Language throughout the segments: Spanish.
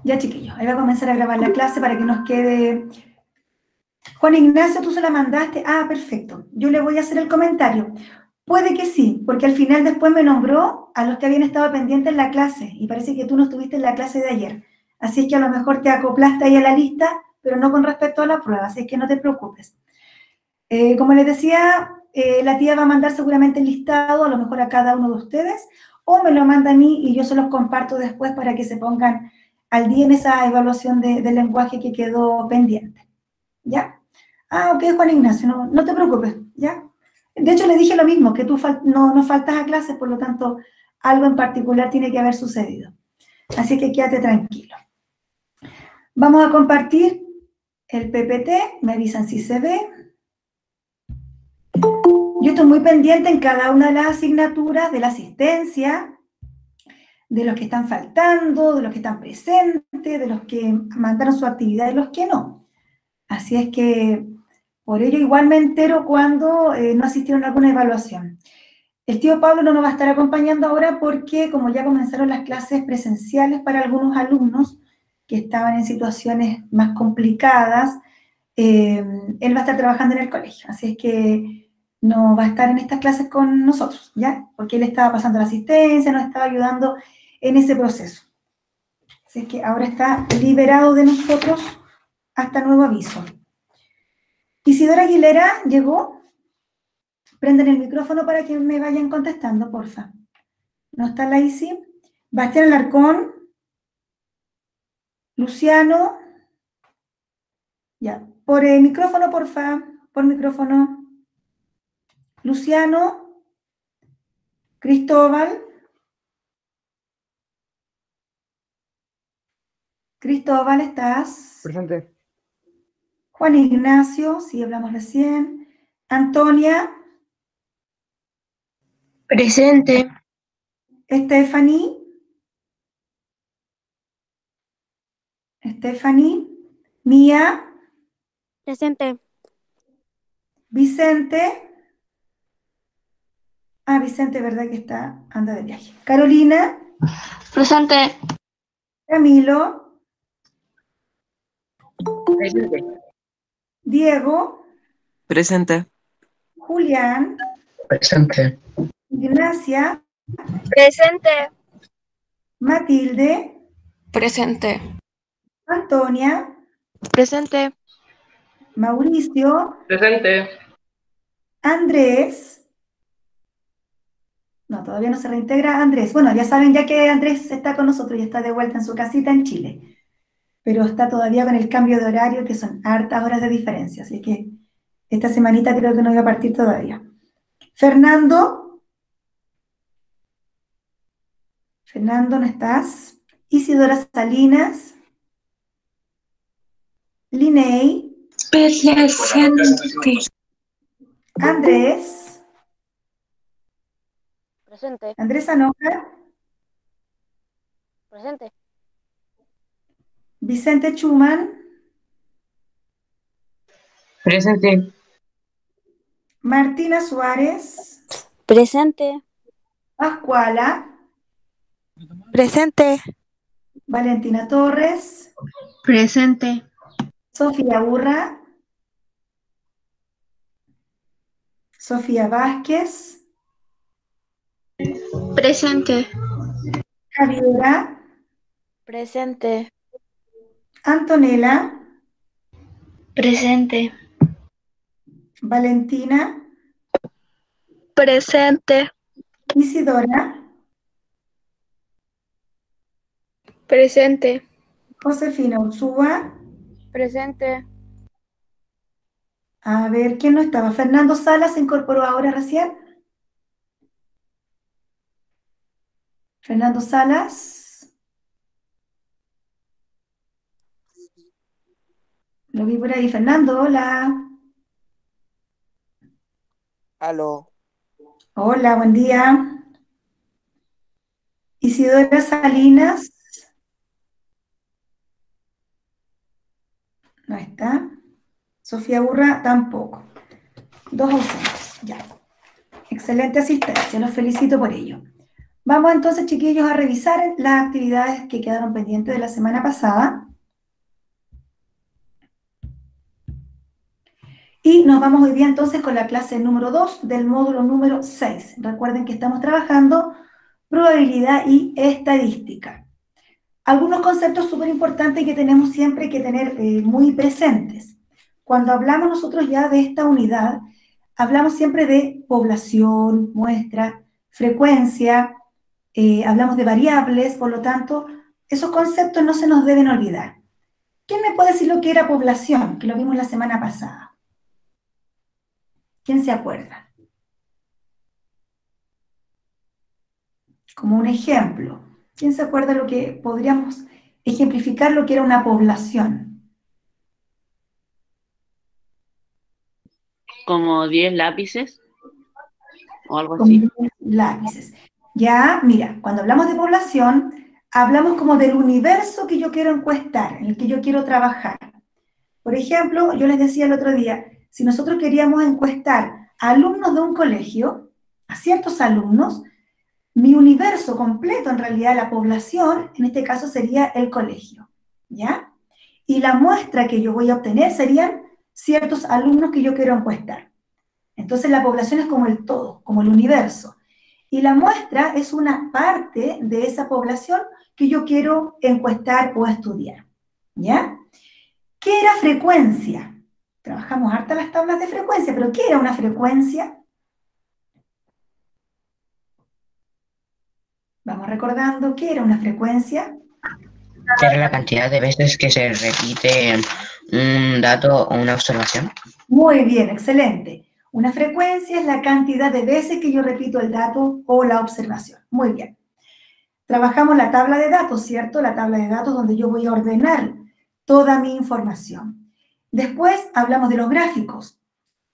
Ya, chiquillos, ahí va a comenzar a grabar la clase para que nos quede... Juan Ignacio, tú se la mandaste. Ah, perfecto. Yo le voy a hacer el comentario. Puede que sí, porque al final después me nombró a los que habían estado pendientes en la clase y parece que tú no estuviste en la clase de ayer. Así es que a lo mejor te acoplaste ahí a la lista, pero no con respecto a la prueba, así es que no te preocupes. Como les decía, la tía va a mandar seguramente el listado, a lo mejor a cada uno de ustedes, o me lo manda a mí y yo se los comparto después para que se pongan al día en esa evaluación del lenguaje que quedó pendiente. ¿Ya? Ah, ok, Juan Ignacio, no te preocupes, ¿ya? De hecho, le dije lo mismo, que tú no faltas a clases, por lo tanto, algo en particular tiene que haber sucedido. Así que quédate tranquilo. Vamos a compartir el PPT, me avisan si se ve. Yo estoy muy pendiente en cada una de las asignaturas de la asistencia, de los que están faltando, de los que están presentes, de los que mandaron su actividad y los que no. Así es que por ello igual me entero cuando no asistieron a alguna evaluación. El tío Pablo no nos va a estar acompañando ahora porque como ya comenzaron las clases presenciales para algunos alumnos que estaban en situaciones más complicadas, él va a estar trabajando en el colegio. Así es que no va a estar en estas clases con nosotros, ¿ya? Porque él estaba pasando la asistencia, nos estaba ayudando en ese proceso. Así es que ahora está liberado de nosotros hasta nuevo aviso. Isidora Aguilera llegó. Prenden el micrófono para que me vayan contestando, porfa. ¿No está la Isi? Bastián Alarcón. Luciano. Ya. Por el micrófono, porfa. Por micrófono. Luciano. Cristóbal. Cristóbal, ¿estás? Presente. Juan Ignacio, sí, hablamos recién. Antonia. Presente. Stephanie. Stephanie. Mía. Presente. Vicente. Ah, Vicente, ¿verdad que anda de viaje? Carolina. Presente. Camilo. Presente. Diego. Presente. Julián. Presente. Ignacia. Presente. Matilde. Presente. Antonia. Presente. Mauricio. Presente. Andrés. No, todavía no se reintegra Andrés. Bueno, ya saben ya que Andrés está con nosotros y está de vuelta en su casita en Chile. Pero está todavía con el cambio de horario, que son hartas horas de diferencia. Así que esta semanita creo que no iba a partir todavía. Fernando. Fernando, ¿no estás? Isidora Salinas. Linei. Presente. Andrés. Presente. Andrés Anoja. Presente. Vicente Chuman. Presente. Martina Suárez. Presente. Pascuala. Presente. Valentina Torres. Presente. Sofía Urra. Sofía Vázquez. Presente. Javiera. Presente. Antonella. Presente. Valentina. Presente. Isidora. Presente. Josefina Ursúa. Presente. A ver, ¿quién no estaba? Fernando Salas se incorporó ahora recién. Fernando Salas. Lo vi por ahí. Fernando, hola. Aló. Hola, buen día. Isidora Salinas. No está. Sofía Urra tampoco. 2 ausentes. Ya. Excelente asistencia. Los felicito por ello. Vamos entonces, chiquillos, a revisar las actividades que quedaron pendientes de la semana pasada. Y nos vamos hoy día entonces con la clase número 2 del módulo número 6. Recuerden que estamos trabajando probabilidad y estadística. Algunos conceptos súper importantes que tenemos siempre que tener muy presentes. Cuando hablamos nosotros ya de esta unidad, hablamos siempre de población, muestra, frecuencia, hablamos de variables, por lo tanto, esos conceptos no se nos deben olvidar. ¿Quién me puede decir lo que era población? Que lo vimos la semana pasada. ¿Quién se acuerda? Como un ejemplo. ¿Quién se acuerda lo que podríamos ejemplificar lo que era una población? Como 10 lápices o algo Como así. lápices. Ya, mira, cuando hablamos de población, hablamos como del universo que yo quiero encuestar, en el que yo quiero trabajar. Por ejemplo, yo les decía el otro día, si nosotros queríamos encuestar a alumnos de un colegio, a ciertos alumnos, mi universo completo, en realidad, la población, en este caso sería el colegio, ¿ya? Y la muestra que yo voy a obtener serían ciertos alumnos que yo quiero encuestar. Entonces la población es como el todo, como el universo. Y la muestra es una parte de esa población que yo quiero encuestar o estudiar, ¿ya? ¿Qué era frecuencia? Trabajamos harta las tablas de frecuencia, pero ¿qué era una frecuencia? Vamos recordando, ¿qué era una frecuencia? ¿Qué es la cantidad de veces que se repite un dato o una observación? Muy bien, excelente. Una frecuencia es la cantidad de veces que yo repito el dato o la observación. Muy bien. Trabajamos la tabla de datos, ¿cierto? La tabla de datos donde yo voy a ordenar toda mi información. Después hablamos de los gráficos.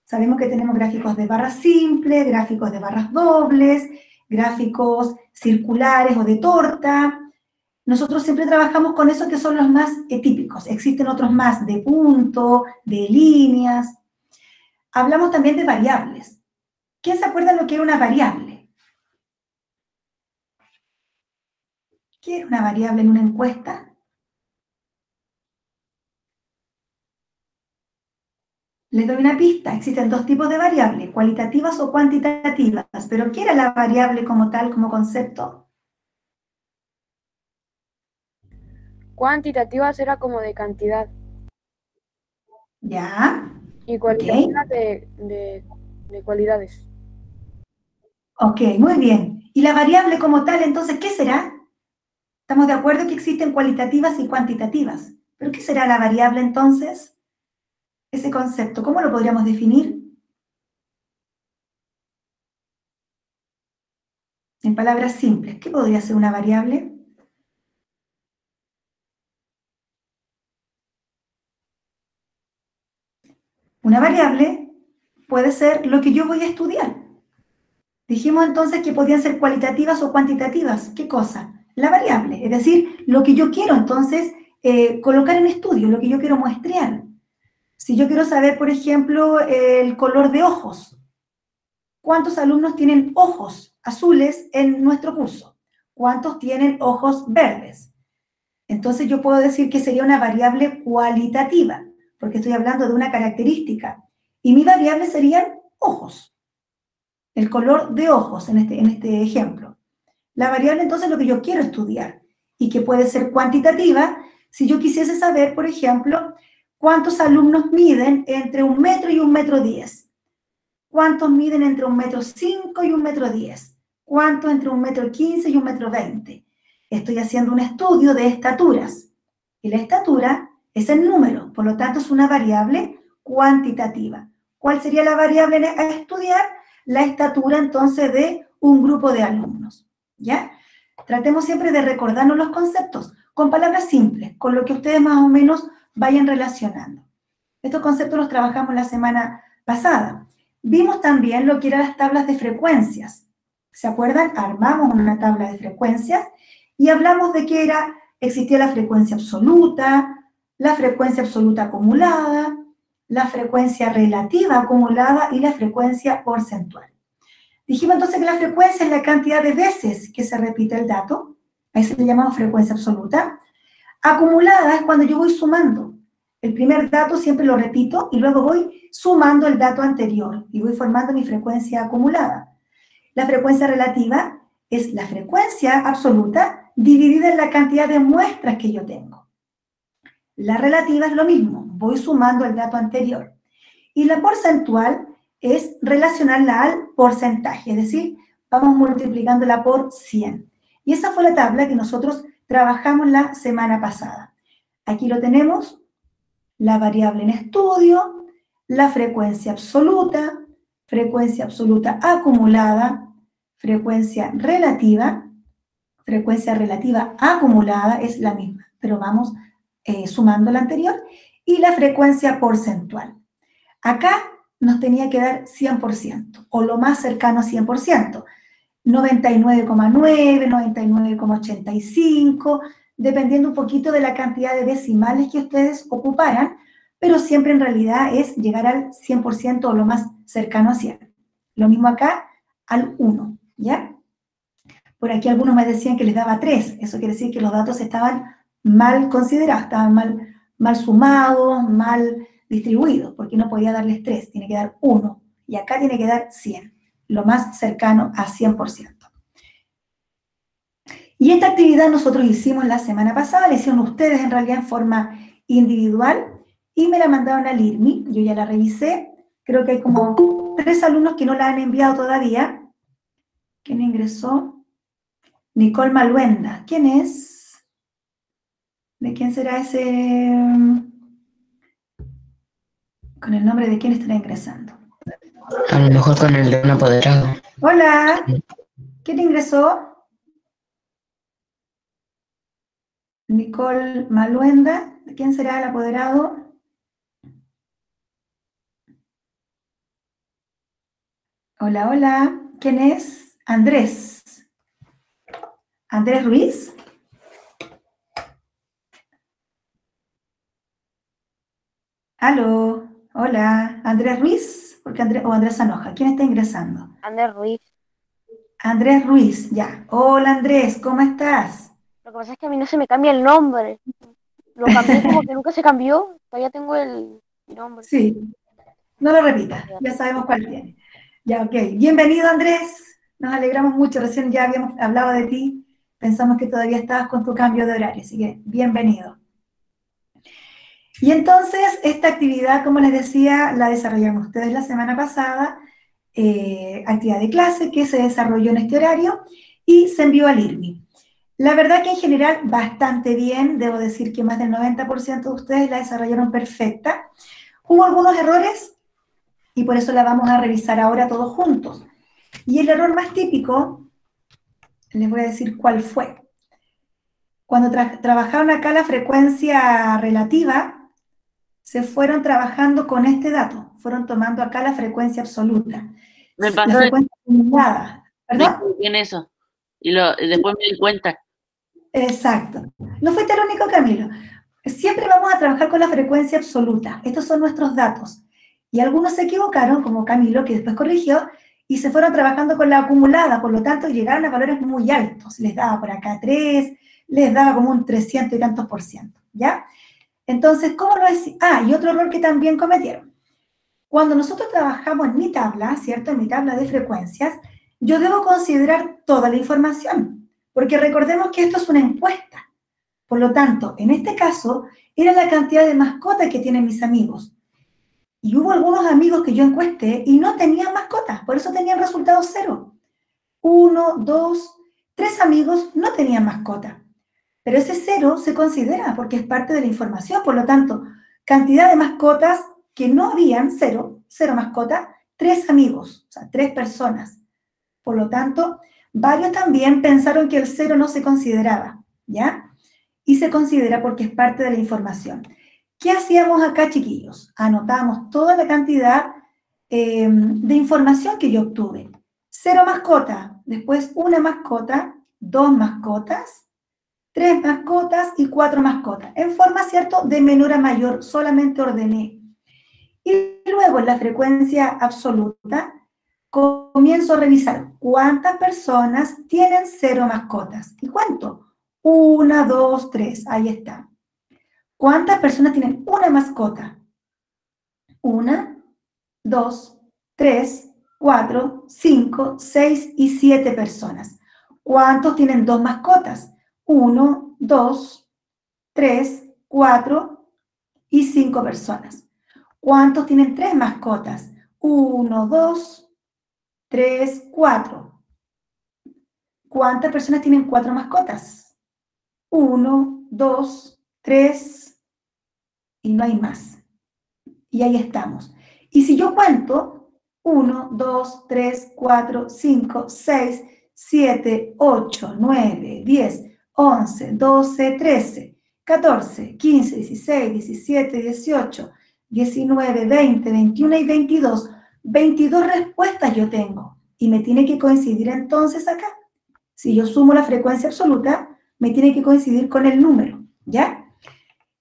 Sabemos que tenemos gráficos de barras simples, gráficos de barras dobles, gráficos circulares o de torta. Nosotros siempre trabajamos con esos que son los más típicos. Existen otros más de punto, de líneas. Hablamos también de variables. ¿Quién se acuerda de lo que era una variable? ¿Qué era una variable en una encuesta? Les doy una pista. Existen dos tipos de variables, cualitativas o cuantitativas. Pero ¿qué era la variable como tal, como concepto? Cuantitativas era como de cantidad ¿Ya? y Ok. cualitativas de cualidades. Ok, muy bien. ¿Y la variable como tal, entonces, qué será? Estamos de acuerdo que existen cualitativas y cuantitativas. ¿Pero qué será la variable entonces? Ese concepto, ¿cómo lo podríamos definir? En palabras simples, ¿qué podría ser una variable? Una variable puede ser lo que yo voy a estudiar. Dijimos entonces que podían ser cualitativas o cuantitativas. ¿Qué cosa? La variable, es decir, lo que yo quiero entonces colocar en estudio, lo que yo quiero muestrear. Si yo quiero saber, por ejemplo, el color de ojos, ¿cuántos alumnos tienen ojos azules en nuestro curso? ¿Cuántos tienen ojos verdes? Entonces yo puedo decir que sería una variable cualitativa, porque estoy hablando de una característica. Y mi variable serían ojos, el color de ojos en este ejemplo. La variable entonces es lo que yo quiero estudiar y que puede ser cuantitativa si yo quisiese saber, por ejemplo, cuántos alumnos miden entre 1 metro y 1,10 m. ¿Cuántos miden entre 1,5 m y 1,10 m? ¿Cuántos entre 1,15 m y 1,20 m? Estoy haciendo un estudio de estaturas. Y la estatura es el número, por lo tanto es una variable cuantitativa. ¿Cuál sería la variable a estudiar? La estatura entonces de un grupo de alumnos. ¿Ya? Tratemos siempre de recordarnos los conceptos con palabras simples, con lo que ustedes más o menos vayan relacionando. Estos conceptos los trabajamos la semana pasada. Vimos también lo que eran las tablas de frecuencias. ¿Se acuerdan? Armamos una tabla de frecuencias y hablamos de que existía la frecuencia absoluta acumulada, la frecuencia relativa acumulada y la frecuencia porcentual. Dijimos entonces que la frecuencia es la cantidad de veces que se repite el dato, a eso le llamamos frecuencia absoluta. Acumulada es cuando yo voy sumando. El primer dato siempre lo repito y luego voy sumando el dato anterior y voy formando mi frecuencia acumulada. La frecuencia relativa es la frecuencia absoluta dividida en la cantidad de muestras que yo tengo. La relativa es lo mismo, voy sumando el dato anterior. Y la porcentual es relacionarla al porcentaje, es decir, vamos multiplicándola por 100. Y esa fue la tabla que nosotros trabajamos la semana pasada. Aquí lo tenemos, la variable en estudio, la frecuencia absoluta acumulada, frecuencia relativa acumulada es la misma, pero vamos sumando la anterior, y la frecuencia porcentual. Acá nos tenía que dar 100%, o lo más cercano a 100%, 99,9, 99,85, dependiendo un poquito de la cantidad de decimales que ustedes ocuparan, pero siempre en realidad es llegar al 100% o lo más cercano a 100. Lo mismo acá, al 1, ¿ya? Por aquí algunos me decían que les daba 3, eso quiere decir que los datos estaban mal considerados, estaban mal sumados, mal distribuidos, porque no podía darles 3, tiene que dar 1, y acá tiene que dar 100, lo más cercano a 100%. Y esta actividad nosotros hicimos la semana pasada, la hicieron ustedes en realidad en forma individual, y me la mandaron al IRMI, yo ya la revisé, creo que hay como 3 alumnos que no la han enviado todavía. ¿Quién ingresó? Nicole Maluenda. ¿Quién es? ¿De quién será ese? ¿Con el nombre de quién estará ingresando? A lo mejor con el de un apoderado. Hola. ¿Quién ingresó? Nicole Maluenda. ¿De quién será el apoderado? Hola, hola. ¿Quién es? Andrés. ¿Andrés Ruiz? Aló. Hola. ¿Andrés Ruiz? Porque o Andrés Sanoja. ¿Quién está ingresando? Andrés Ruiz. Andrés Ruiz, ya. Hola Andrés, ¿cómo estás? Lo que pasa es que a mí no se me cambia el nombre. Lo cambié como que nunca se cambió. Todavía tengo mi nombre. Sí. No lo repitas, ya sabemos cuál tiene. Ya, ok. Bienvenido Andrés. Nos alegramos mucho. Recién ya habíamos hablado de ti. Pensamos que todavía estabas con tu cambio de horario, así que bienvenido. Y entonces, esta actividad, como les decía, la desarrollaron ustedes la semana pasada, actividad de clase que se desarrolló en este horario y se envió al IRMI. La verdad que en general bastante bien, debo decir que más del 90% de ustedes la desarrollaron perfecta. Hubo algunos errores y por eso la vamos a revisar ahora todos juntos. Y el error más típico, les voy a decir cuál fue. Cuando trabajaron acá la frecuencia relativa, se fueron trabajando con este dato, fueron tomando acá la frecuencia absoluta. Me La pasó frecuencia acumulada, ¿verdad? en eso. Y después me di cuenta. Exacto. No fuiste el único, Camilo. Siempre vamos a trabajar con la frecuencia absoluta. Estos son nuestros datos. Y algunos se equivocaron, como Camilo, que después corrigió, y se fueron trabajando con la acumulada, por lo tanto llegaron a valores muy altos. Les daba por acá 3, les daba como un 300 y tantos %, ¿ya? Entonces, ¿cómo lo es? Ah, y otro error que también cometieron. Cuando nosotros trabajamos en mi tabla, ¿cierto? En mi tabla de frecuencias, yo debo considerar toda la información, porque recordemos que esto es una encuesta. Por lo tanto, en este caso, era la cantidad de mascotas que tienen mis amigos. Y hubo algunos amigos que yo encuesté y no tenían mascotas, por eso tenían resultados 0. 1, 2, 3 amigos no tenían mascota. Pero ese 0 se considera porque es parte de la información, por lo tanto, cantidad de mascotas que no habían, 0 mascotas, 3 amigos, o sea, 3 personas. Por lo tanto, varios también pensaron que el 0 no se consideraba, ¿ya? Y se considera porque es parte de la información. ¿Qué hacíamos acá, chiquillos? Anotábamos toda la cantidad de información que yo obtuve. 0 mascota, después 1 mascota, 2 mascotas, 3 mascotas y 4 mascotas. En forma, ¿cierto?, de menor a mayor, solamente ordené. Y luego en la frecuencia absoluta, comienzo a revisar cuántas personas tienen 0 mascotas. ¿Y cuánto? 1, 2, 3, ahí está. ¿Cuántas personas tienen una mascota? 1, 2, 3, 4, 5, 6 y 7 personas. ¿Cuántos tienen 2 mascotas? 1, 2, 3, 4 y 5 personas. ¿Cuántos tienen 3 mascotas? 1, 2, 3, 4. ¿Cuántas personas tienen 4 mascotas? 1, 2, 3 y no hay más. Y ahí estamos. Y si yo cuento 1, 2, 3, 4, 5, 6, 7, 8, 9, 10, 11, 12, 13, 14, 15, 16, 17, 18, 19, 20, 21 y 22. 22 respuestas yo tengo. Y me tiene que coincidir entonces acá. Si yo sumo la frecuencia absoluta, me tiene que coincidir con el número, ¿ya?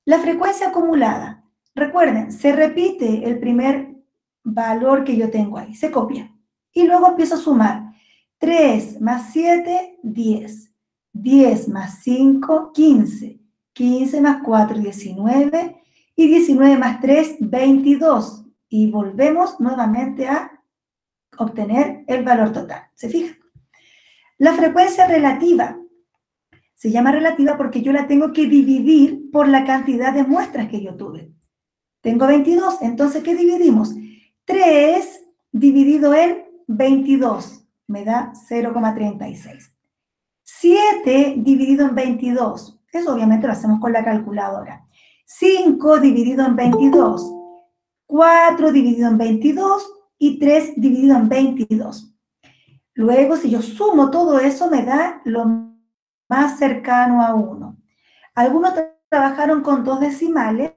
La frecuencia acumulada. Recuerden, se repite el primer valor que yo tengo ahí, se copia. Y luego empiezo a sumar. 3 más 7, 10. 10 más 5, 15. 15 más 4, 19. Y 19 más 3, 22. Y volvemos nuevamente a obtener el valor total. ¿Se fijan? La frecuencia relativa. Se llama relativa porque yo la tengo que dividir por la cantidad de muestras que yo tuve. Tengo 22, entonces, ¿qué dividimos? 3 dividido en 22 me da 0,36. 7 dividido en 22, eso obviamente lo hacemos con la calculadora. 5 dividido en 22, 4 dividido en 22 y 3 dividido en 22. Luego, si yo sumo todo eso, me da lo más cercano a 1. Algunos trabajaron con 2 decimales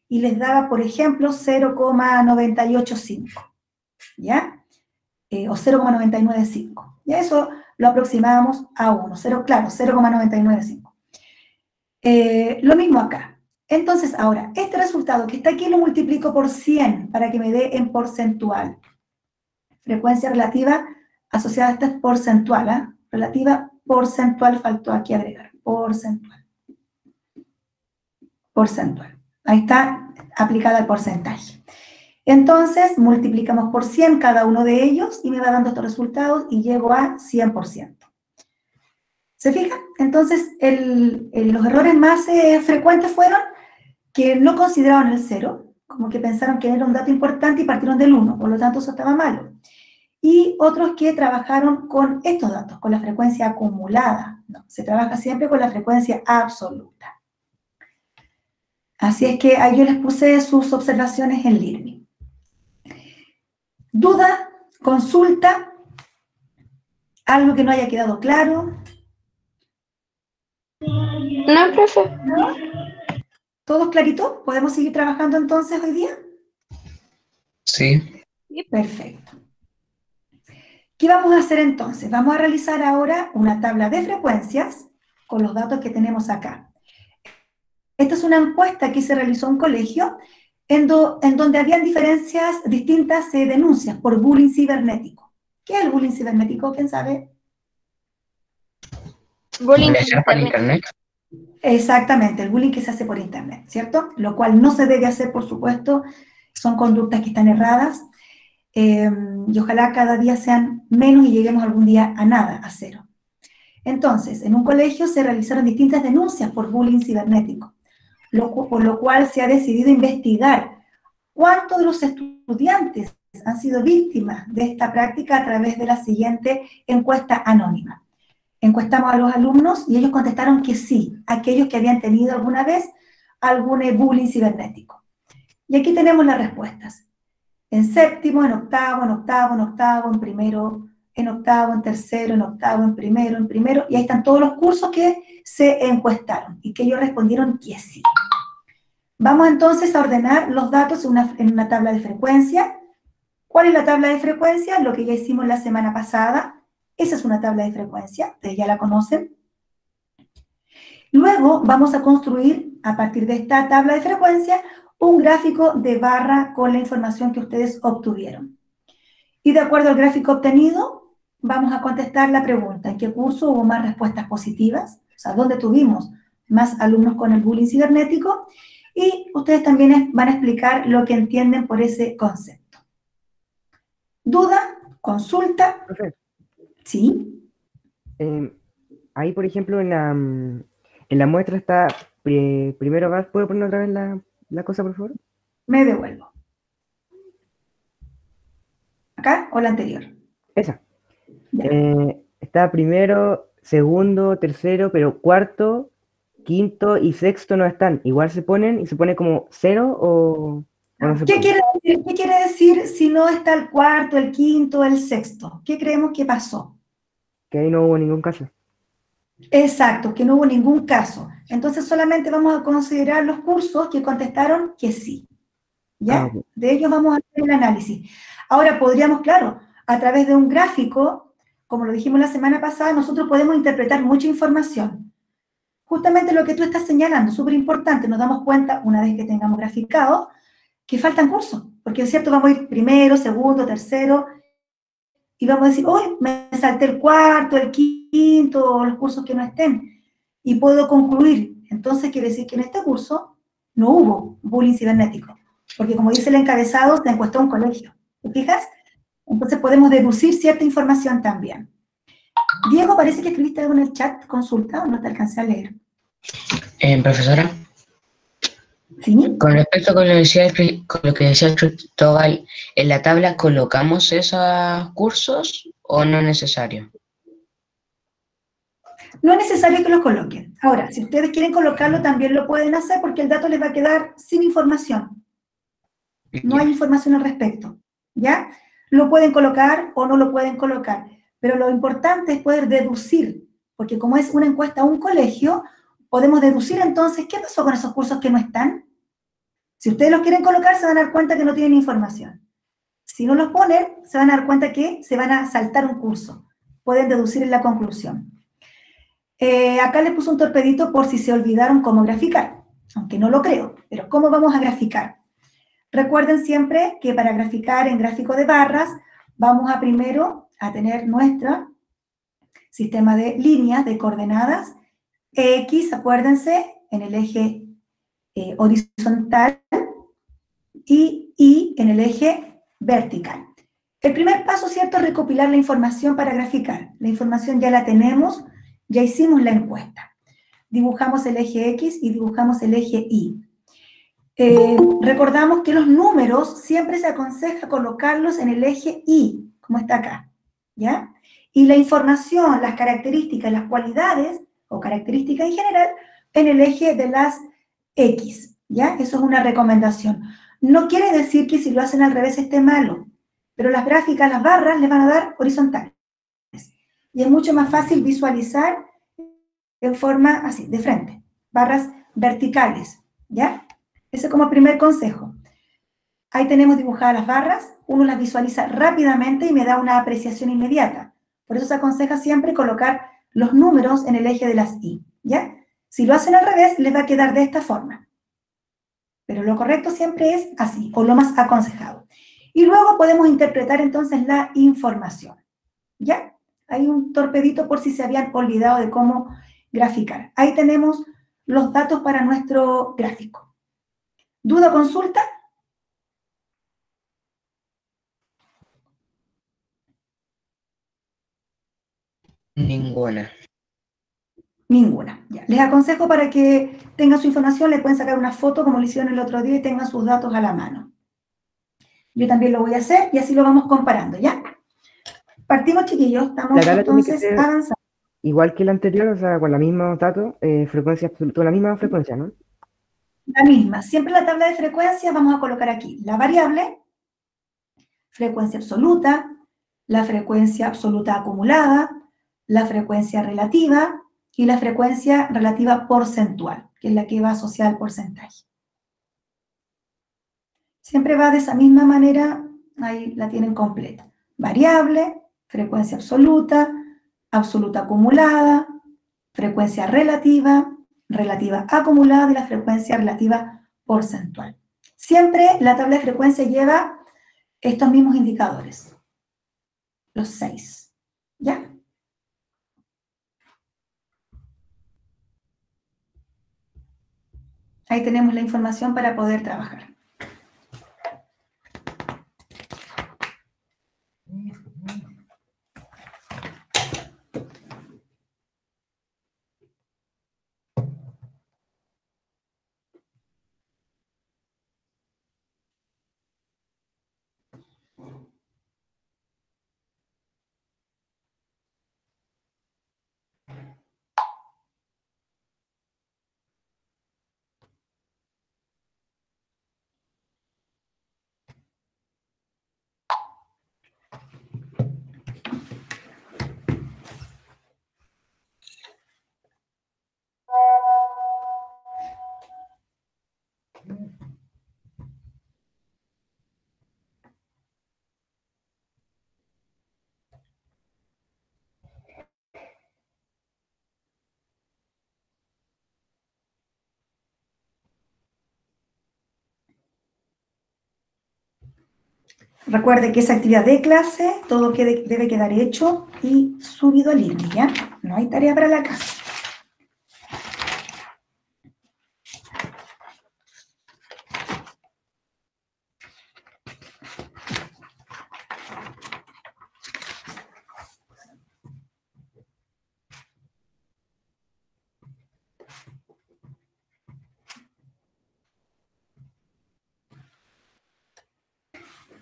y les daba, por ejemplo, 0,985, ¿ya? O 0,995. Ya eso lo aproximábamos a 1. Claro, 0,995. Lo mismo acá. Entonces, ahora, este resultado que está aquí lo multiplico por 100 para que me dé en porcentual. Frecuencia relativa asociada a esta es porcentual, ¿eh? Relativa porcentual, faltó aquí agregar. Porcentual. Porcentual. Ahí está aplicada el porcentaje. Entonces, multiplicamos por 100 cada uno de ellos y me va dando estos resultados y llego a 100%. ¿Se fijan? Entonces, los errores más frecuentes fueron que no consideraron el 0, como que pensaron que era un dato importante y partieron del 1, por lo tanto eso estaba malo. Y otros que trabajaron con estos datos, con la frecuencia acumulada. No, se trabaja siempre con la frecuencia absoluta. Así es que ahí yo les puse sus observaciones en Learning. ¿Duda? ¿Consulta? ¿Algo que no haya quedado claro? No, profe. ¿Todos clarito? ¿Podemos seguir trabajando entonces hoy día? Sí. Perfecto. ¿Qué vamos a hacer entonces? Vamos a realizar ahora una tabla de frecuencias con los datos que tenemos acá. Esta es una encuesta que se realizó en un colegio en donde habían distintas denuncias por bullying cibernético. ¿Qué es el bullying cibernético? ¿Quién sabe? Bullying ¿Puede ser por internet? Exactamente, el bullying que se hace por internet, ¿cierto? Lo cual no se debe hacer, por supuesto, son conductas que están erradas, y ojalá cada día sean menos y lleguemos algún día a nada, a 0. Entonces, en un colegio se realizaron distintas denuncias por bullying cibernético, por lo cual se ha decidido investigar cuántos de los estudiantes han sido víctimas de esta práctica a través de la siguiente encuesta anónima. Encuestamos a los alumnos y ellos contestaron que sí, aquellos que habían tenido alguna vez algún bullying cibernético. Y aquí tenemos las respuestas. En séptimo, en octavo, en octavo, en octavo, en primero, en octavo, en tercero, en octavo, en primero, y ahí están todos los cursos que se encuestaron y que ellos respondieron que sí. Vamos entonces a ordenar los datos en una tabla de frecuencia. ¿Cuál es la tabla de frecuencia? Lo que ya hicimos la semana pasada. Esa es una tabla de frecuencia, ustedes ya la conocen. Luego vamos a construir, a partir de esta tabla de frecuencia, un gráfico de barra con la información que ustedes obtuvieron. Y de acuerdo al gráfico obtenido, vamos a contestar la pregunta: ¿en qué curso hubo más respuestas positivas? O sea, ¿dónde tuvimos más alumnos con el bullying cibernético? Y ustedes también van a explicar lo que entienden por ese concepto. ¿Duda? ¿Consulta? Profe, ¿Sí? ahí, por ejemplo, en la muestra está primero gas. ¿Puedo poner otra vez la cosa, por favor? Me devuelvo. ¿Acá o la anterior? Esa. Ya. Está primero, segundo, tercero, pero cuarto, quinto y sexto no están. Igual se ponen y se pone como 0 o no se ¿Qué pone. quiere decir si no está el cuarto, el quinto, el sexto? ¿Qué creemos que pasó? Que ahí no hubo ningún caso. Exacto, que no hubo ningún caso. Entonces solamente vamos a considerar los cursos que contestaron que sí. ¿Ya? Ok. De ellos vamos a hacer el análisis. Ahora podríamos, claro, a través de un gráfico, como lo dijimos la semana pasada, nosotros podemos interpretar mucha información. Justamente lo que tú estás señalando, súper importante, nos damos cuenta, una vez que tengamos graficado, que faltan cursos, porque es cierto, vamos a ir primero, segundo, tercero, y vamos a decir, hoy me salté el cuarto, el quinto, los cursos que no estén, y puedo concluir. Entonces quiere decir que en este curso no hubo bullying cibernético, porque como dice el encabezado, se encuestó a un colegio. ¿Te fijas? Entonces podemos deducir cierta información también. Diego, parece que escribiste algo en el chat, consulta, o no te alcancé a leer. Profesora, ¿Sí? con respecto con lo que decía Cristóbal, ¿en la tabla colocamos esos cursos o no es necesario? No es necesario que lo coloquen. Ahora, si ustedes quieren colocarlo, también lo pueden hacer porque el dato les va a quedar sin información. No hay información al respecto, ¿ya? Lo pueden colocar o no lo pueden colocar, pero lo importante es poder deducir, porque como es una encuesta a un colegio, podemos deducir entonces qué pasó con esos cursos que no están. Si ustedes los quieren colocar, se van a dar cuenta que no tienen información. Si no los ponen, se van a dar cuenta que se van a saltar un curso. Pueden deducir en la conclusión. Acá les puse un torpedito por si se olvidaron cómo graficar, aunque no lo creo, pero ¿cómo vamos a graficar? Recuerden siempre que para graficar en gráfico de barras, vamos a primero a tener nuestro sistema de líneas, de coordenadas. X, acuérdense, en el eje horizontal y Y en el eje vertical. El primer paso, ¿cierto?, es recopilar la información para graficar. La información ya la tenemos, ya hicimos la encuesta. Dibujamos el eje X y dibujamos el eje Y. Recordamos que los números siempre se aconseja colocarlos en el eje Y, como está acá, ¿ya? Y la información, las características, las cualidades, o características en general, en el eje de las X, ¿ya? Eso es una recomendación. No quiere decir que si lo hacen al revés esté malo, pero las gráficas, las barras, les van a dar horizontales. Y es mucho más fácil visualizar en forma así, de frente, barras verticales, ¿ya? Ese es como el primer consejo. Ahí tenemos dibujadas las barras, uno las visualiza rápidamente y me da una apreciación inmediata. Por eso se aconseja siempre colocar los números en el eje de las Y, ¿ya? Si lo hacen al revés, les va a quedar de esta forma. Pero lo correcto siempre es así, o lo más aconsejado. Y luego podemos interpretar entonces la información, ¿ya? Hay un torpedito por si se habían olvidado de cómo graficar. Ahí tenemos los datos para nuestro gráfico. ¿Duda o consulta? Ninguna. Ninguna. Ya. Les aconsejo para que tengan su información, le pueden sacar una foto como lo hicieron el otro día y tengan sus datos a la mano. Yo también lo voy a hacer y así lo vamos comparando, ¿ya? Partimos, chiquillos, estamos La tabla tiene que entonces ser avanzando. igual que la anterior, o sea, con los mismos datos, frecuencia absoluta, la misma frecuencia, ¿no? La misma. Siempre en la tabla de frecuencias vamos a colocar aquí la variable, frecuencia absoluta, la frecuencia absoluta acumulada, la frecuencia relativa y la frecuencia relativa porcentual, que es la que va asociada al porcentaje. Siempre va de esa misma manera, ahí la tienen completa. Variable, frecuencia absoluta, absoluta acumulada, frecuencia relativa, relativa acumulada y la frecuencia relativa porcentual. Siempre la tabla de frecuencia lleva estos mismos indicadores. los 6. ¿Ya? Ahí tenemos la información para poder trabajar. Recuerde que esa actividad de clase, todo debe quedar hecho y subido al link, ¿ya? No hay tarea para la casa.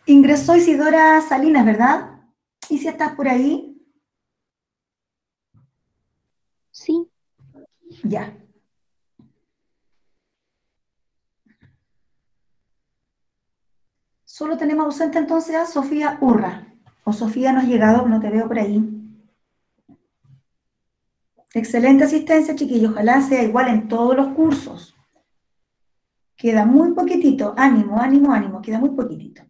Ingresó Isidora Salinas, ¿verdad? ¿Y si estás por ahí? Sí, Ya. Solo tenemos ausente entonces a Sofía Urra. O Sofía no has llegado, no te veo por ahí. Excelente asistencia, chiquillos. Ojalá sea igual en todos los cursos. Queda muy poquitito. Ánimo, ánimo, ánimo. Queda muy poquitito.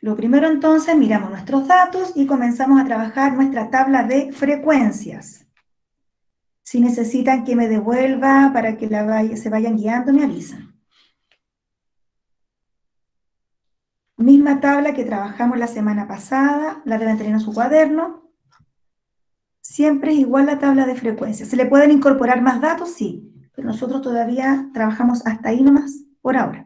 Lo primero entonces, miramos nuestros datos y comenzamos a trabajar nuestra tabla de frecuencias. Si necesitan que me devuelva para que se vayan guiando, me avisan. Misma tabla que trabajamos la semana pasada, la deben tener en su cuaderno. Siempre es igual la tabla de frecuencias. ¿Se le pueden incorporar más datos? Sí, pero nosotros todavía trabajamos hasta ahí nomás por ahora.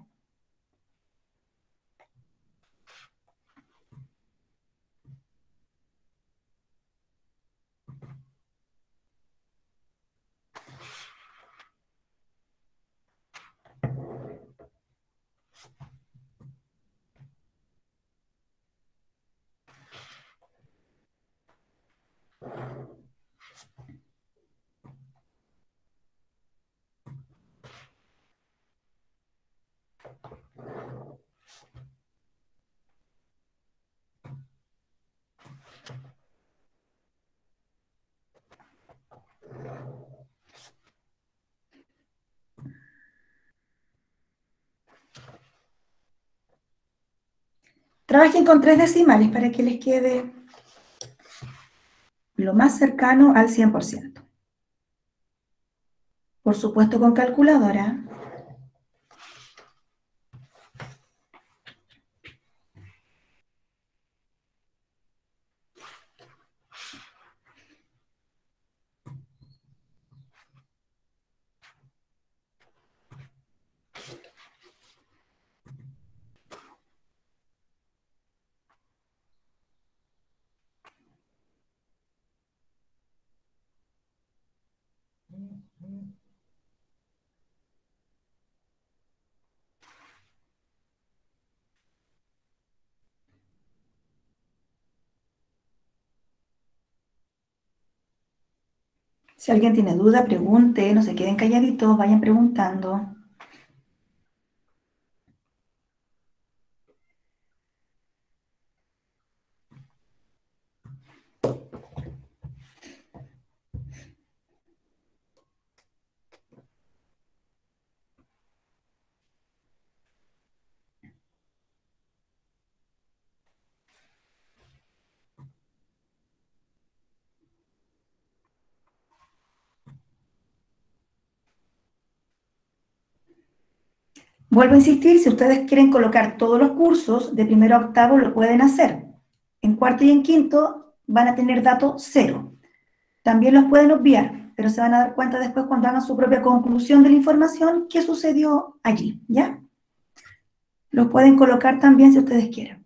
Trabajen con 3 decimales para que les quede lo más cercano al 100%. Por supuesto con calculadora. Si alguien tiene duda, pregunte, no se queden calladitos, vayan preguntando. Vuelvo a insistir, si ustedes quieren colocar todos los cursos de primero a octavo, lo pueden hacer. En cuarto y en quinto van a tener dato 0. También los pueden obviar, pero se van a dar cuenta después cuando hagan su propia conclusión de la información qué sucedió allí, ¿ya? Los pueden colocar también si ustedes quieren.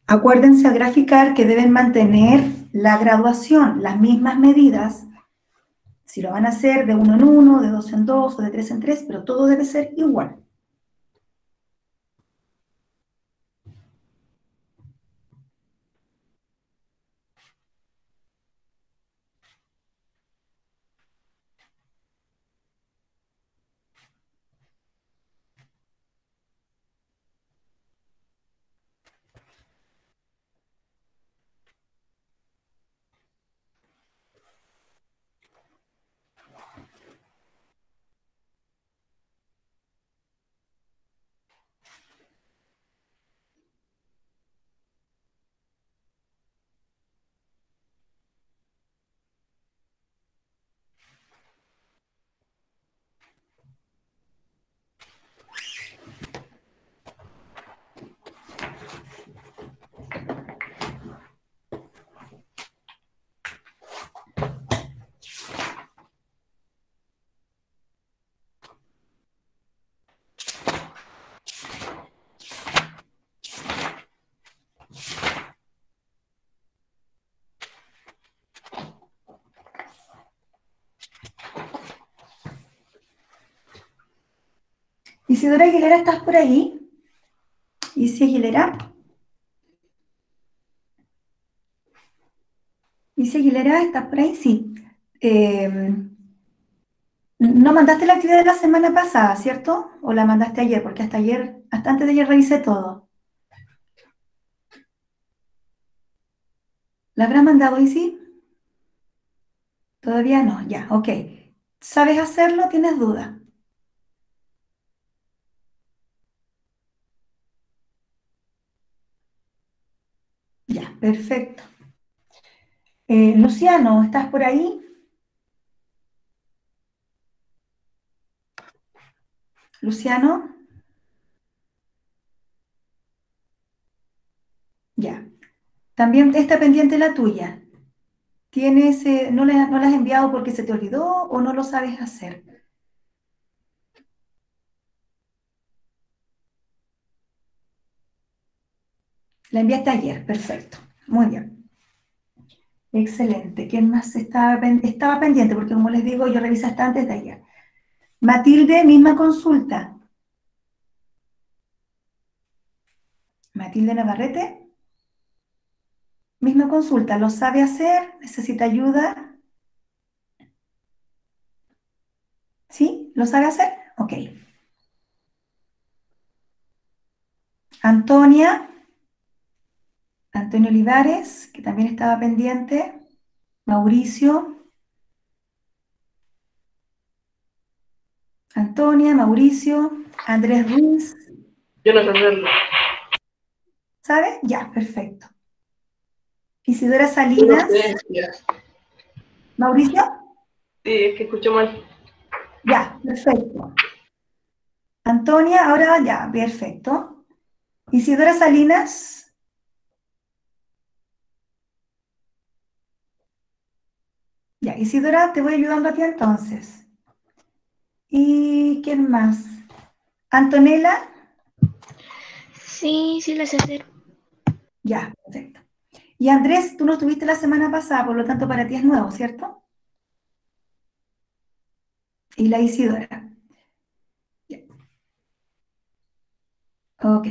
Acuérdense al graficar que deben mantener la graduación, las mismas medidas, si lo van a hacer de 1 en 1, de 2 en 2 o de 3 en 3, pero todo debe ser igual. Isidora Aguilera, ¿estás por ahí? Isi Aguilera. Isi Aguilera, ¿estás por ahí? Sí. No mandaste la actividad de la semana pasada, ¿cierto? ¿O la mandaste ayer? Porque hasta ayer, hasta antes de ayer revisé todo. ¿La habrás mandado, Isi? Todavía no, ya, ok. ¿Sabes hacerlo? ¿Tienes duda? Ya, perfecto. Luciano, ¿estás por ahí? Luciano, ya. También está pendiente la tuya. ¿Tienes, no la has enviado porque se te olvidó o no lo sabes hacer? La enviaste ayer, perfecto. Muy bien. Excelente. ¿Quién más estaba pendiente? Porque como les digo, yo revisé hasta antes de ayer. Matilde, misma consulta. Matilde Navarrete, misma consulta. ¿Lo sabe hacer? ¿Necesita ayuda? ¿Sí? ¿Lo sabe hacer? Ok. Antonia, Antonio Olivares, que también estaba pendiente. Mauricio, Antonia, Mauricio, Andrés Ruiz, Yo no sé hacerlo. ¿sabe? Ya, perfecto. Isidora Yo no Salinas, sé, ya. Mauricio, Sí, es que escucho mal. ya, perfecto. Antonia, ahora ya, perfecto. Isidora Salinas, ya, Isidora, te voy ayudando a ti entonces. ¿Y quién más? Antonella, Sí, sí lo sé hacer. ya, perfecto. Y Andrés, tú no estuviste la semana pasada, por lo tanto para ti es nuevo, ¿cierto? Y la Isidora. Ya. Ok.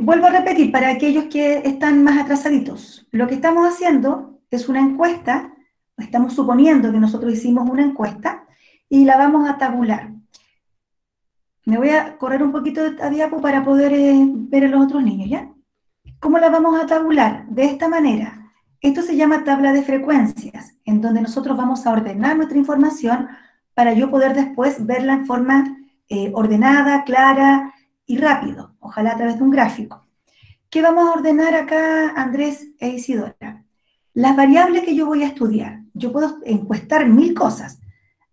Vuelvo a repetir, para aquellos que están más atrasaditos, lo que estamos haciendo es una encuesta, estamos suponiendo que nosotros hicimos una encuesta y la vamos a tabular. Me voy a correr un poquito a diapo para poder ver a los otros niños, ¿ya? ¿Cómo la vamos a tabular? De esta manera. Esto se llama tabla de frecuencias, en donde nosotros vamos a ordenar nuestra información para yo poder después verla en forma ordenada, clara y rápido, ojalá a través de un gráfico. ¿Qué vamos a ordenar acá, Andrés e Isidora? Las variables que yo voy a estudiar. Yo puedo encuestar 1000 cosas.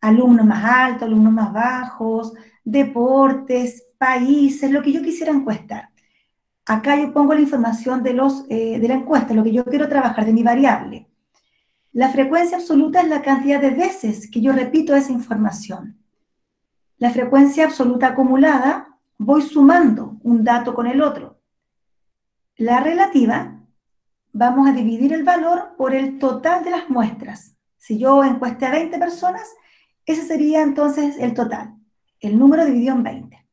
Alumnos más altos, alumnos más bajos, deportes, países, lo que yo quisiera encuestar. Acá yo pongo la información de la encuesta, lo que yo quiero trabajar, de mi variable. La frecuencia absoluta es la cantidad de veces que yo repito esa información. La frecuencia absoluta acumulada, voy sumando un dato con el otro. La relativa, vamos a dividir el valor por el total de las muestras. Si yo encuesté a 20 personas, ese sería entonces el total, el número dividido en 20.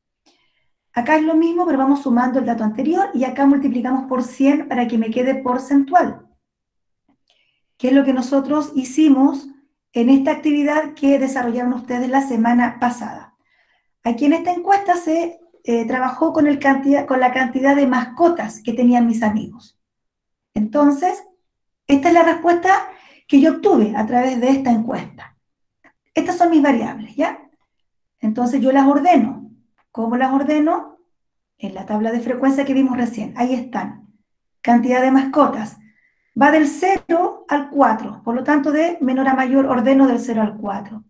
Acá es lo mismo, pero vamos sumando el dato anterior y acá multiplicamos por 100 para que me quede porcentual, que es lo que nosotros hicimos en esta actividad que desarrollaron ustedes la semana pasada. Aquí en esta encuesta se trabajó con la cantidad de mascotas que tenían mis amigos. Entonces, esta es la respuesta que yo obtuve a través de esta encuesta. Estas son mis variables, ¿ya? Entonces yo las ordeno. ¿Cómo las ordeno? En la tabla de frecuencia que vimos recién. Ahí están. Cantidad de mascotas. Va del 0 al 4. Por lo tanto, de menor a mayor ordeno del 0 al 4.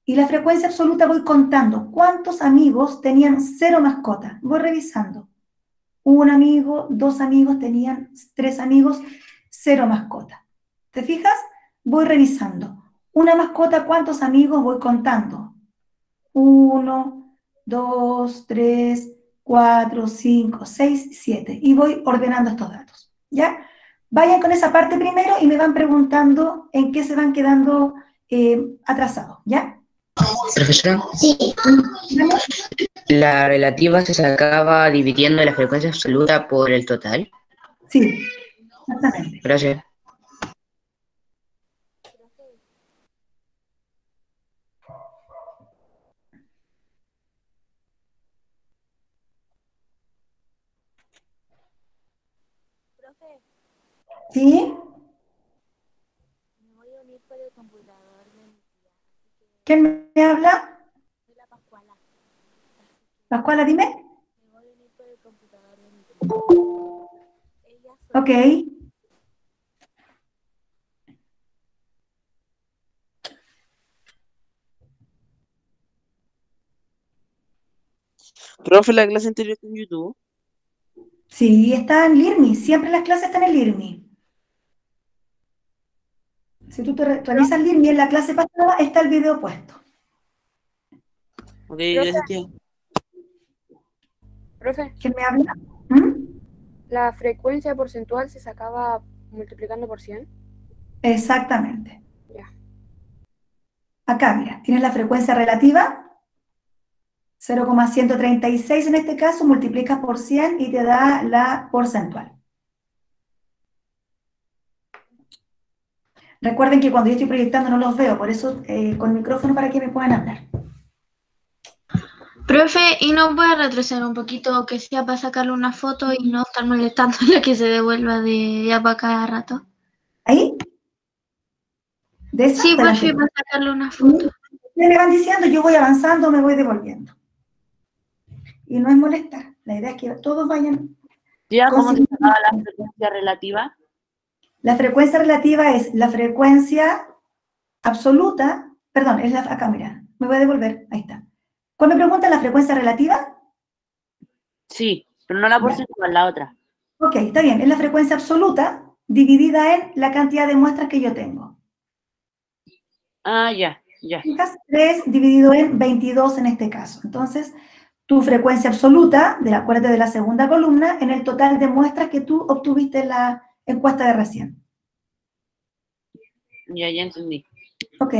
Y la frecuencia absoluta voy contando. ¿Cuántos amigos tenían 0 mascotas? Voy revisando. Un amigo, 2 amigos tenían 3 amigos, 0 mascotas. ¿Te fijas? Voy revisando. Una mascota, ¿cuántos amigos voy contando? 1, 2, 3, 4, 5, 6, 7. Y voy ordenando estos datos. ¿Ya? Vayan con esa parte primero y me van preguntando en qué se van quedando atrasados. ¿Ya? Profesora, Sí. la relativa se sacaba dividiendo la frecuencia absoluta por el total. Sí, exactamente. Gracias. Profe, ¿Sí? me voy a unir por el computador de mi tía. ¿Quién me habla? Soy la Pascuala. Pascuala, dime. Me voy a unir por el computador de mi tía. Ella Ok. Profe, la clase anterior está en YouTube. Sí, está en LIRMI. Siempre las clases están en LIRMI. Si tú te revisas LIRMI en la clase pasada, está el video puesto. Ok, gracias, tía. Profe, ¿Quién me habla? ¿Mm? La frecuencia porcentual se sacaba multiplicando por 100. Exactamente. Ya. Acá, mira, tienes la frecuencia relativa, 0,136 en este caso, multiplicas por 100 y te da la porcentual. Recuerden que cuando yo estoy proyectando no los veo, por eso con micrófono para que me puedan hablar. Profe, ¿y no puede retroceder un poquito, que sea para sacarle una foto y no estar molestando a la que se devuelva de ya para cada rato? ¿Ahí? ¿De esa? Sí, Adelante. profe, para sacarle una foto. Me van diciendo, yo voy avanzando, me voy devolviendo. Y no es molestar, la idea es que todos vayan. Ya, ¿cómo se consiguiendo. llamaba la frecuencia relativa? La frecuencia relativa es la frecuencia absoluta, perdón, es la, acá mira, me voy a devolver, ahí está. Cuando me preguntan la frecuencia relativa, Sí, pero no la Ya. porcentual, la otra. ok, está bien, es la frecuencia absoluta dividida en la cantidad de muestras que yo tengo. Ah, ya, ya. Fijas, 3 dividido en 22 en este caso. Entonces, tu frecuencia absoluta, acuérdate de la segunda columna, en el total de muestras que tú obtuviste en la encuesta de recién. Ya entendí. Ok.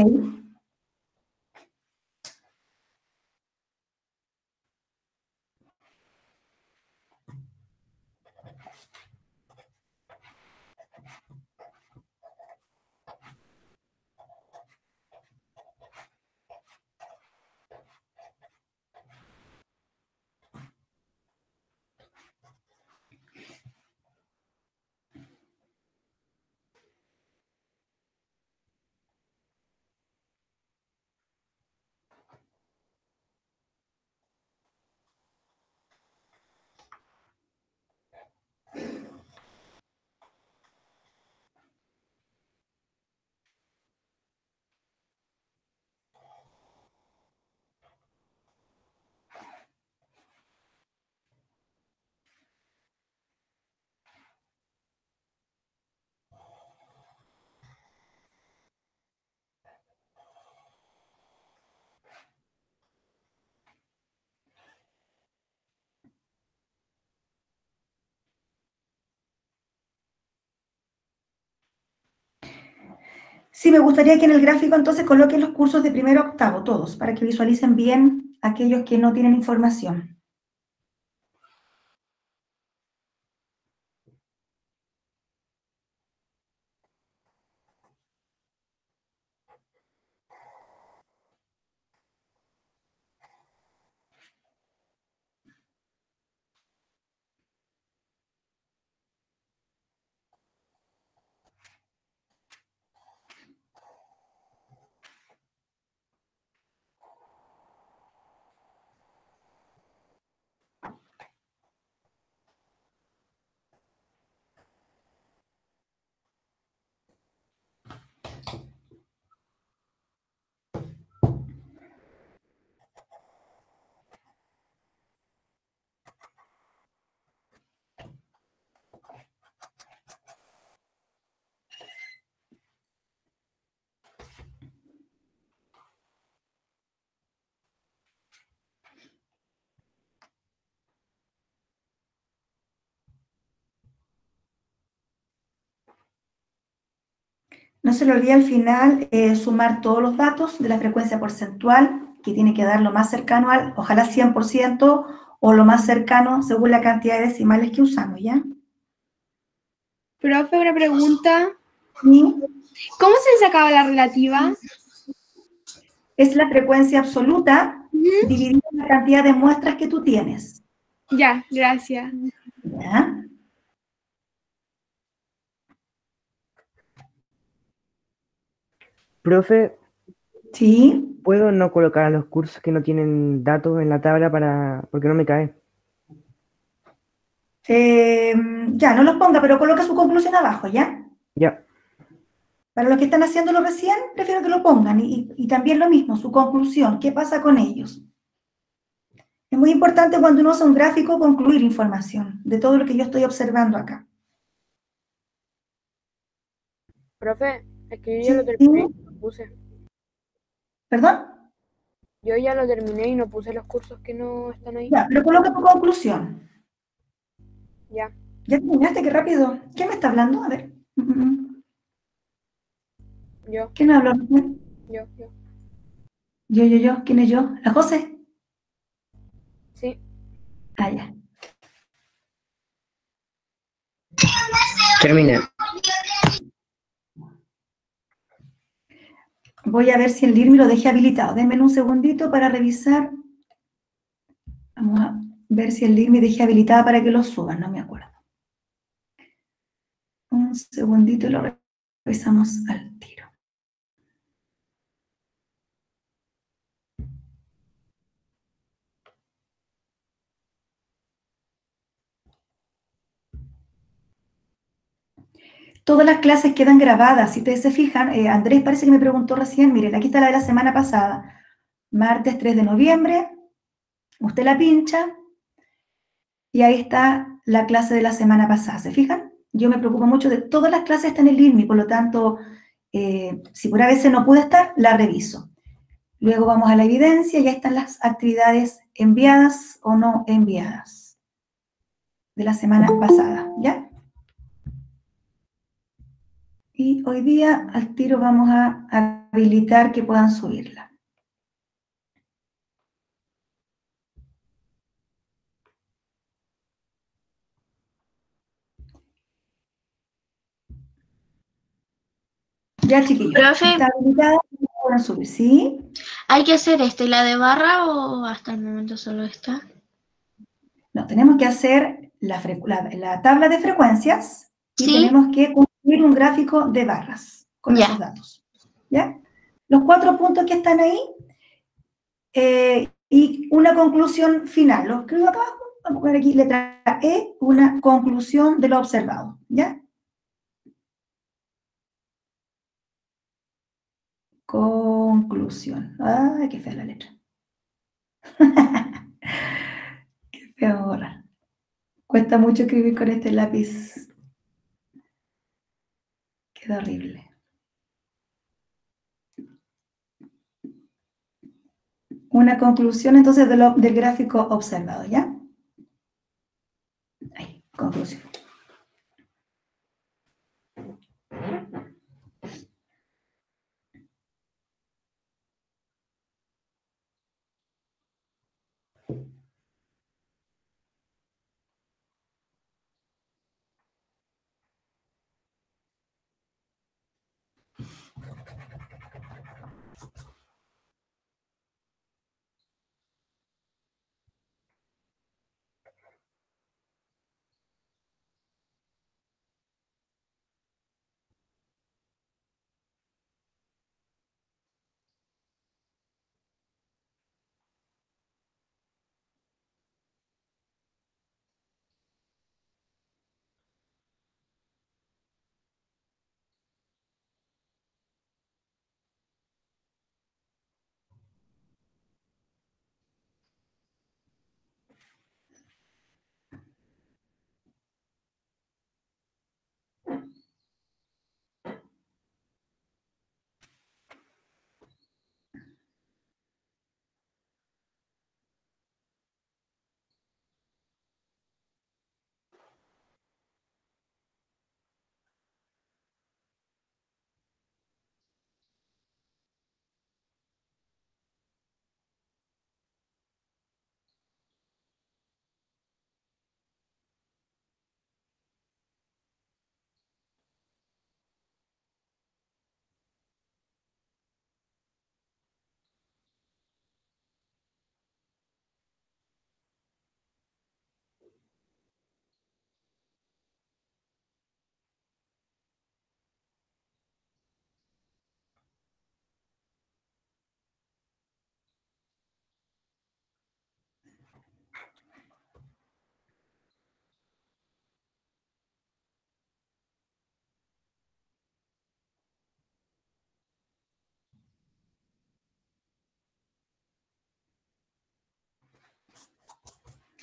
Sí, me gustaría que en el gráfico entonces coloquen los cursos de primero a octavo, todos, para que visualicen bien aquellos que no tienen información. No se le olvide al final sumar todos los datos de la frecuencia porcentual, que tiene que dar lo más cercano al, ojalá 100%, o lo más cercano según la cantidad de decimales que usamos, ¿ya? Profe, una pregunta. Y ¿Cómo se sacaba la relativa? es la frecuencia absoluta dividida en la cantidad de muestras que tú tienes, Ya, gracias. ¿ya? Profe, Sí. ¿puedo no colocar a los cursos que no tienen datos en la tabla porque no me cae? Ya, no los ponga, pero coloca su conclusión abajo, ¿ya? Ya, Para los que están haciéndolo recién, prefiero que lo pongan. Y también lo mismo, su conclusión, ¿qué pasa con ellos? Es muy importante cuando uno usa un gráfico concluir información de todo lo que yo estoy observando acá. Profe, es que yo Sí, ya lo terminé y no puse. ¿Perdón? Yo ya lo terminé y no puse los cursos que no están ahí. Ya, pero coloca tu conclusión. Ya. ¿Ya terminaste? Qué rápido. ¿Quién me está hablando? A ver. Yo, ¿Quién me habló recién? yo, yo. Yo. ¿Quién es yo? ¿La José? Sí, Ah, ya. Termina. Voy a ver si el LIRMI lo dejé habilitado. Denme un segundito para revisar. Vamos a ver si el LIRMI dejé habilitado para que lo suban, no me acuerdo. Un segundito y lo revisamos al tiro. Todas las clases quedan grabadas. Si ustedes se fijan, Andrés parece que me preguntó recién, miren, aquí está la de la semana pasada, martes 3 de noviembre, usted la pincha y ahí está la clase de la semana pasada. ¿Se fijan? Yo me preocupo mucho de todas las clases están en el IRMI, por lo tanto, si por a veces no pude estar, la reviso. Luego vamos a la evidencia y ahí están las actividades enviadas o no enviadas de la semana pasada, ¿ya? Y hoy día al tiro vamos a habilitar que puedan subirla. Ya, chiquillos, Profe, está habilitada, pueden subir, ¿sí? ¿hay que hacer la de barra o hasta el momento solo está? No, tenemos que hacer la tabla de frecuencias y ¿Sí? tenemos que construir un gráfico de barras con Ya. esos datos, ¿ya? Los 4 puntos que están ahí y una conclusión final. Lo escribo acá abajo, vamos a poner aquí letra E, una conclusión de lo observado, ¿ya? Conclusión. Ay, qué fea la letra. Qué feo borrar. Cuesta mucho escribir con este lápiz. Queda horrible. Una conclusión entonces del gráfico observado, ¿ya? Ahí, conclusión.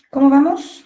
¿Cómo vamos?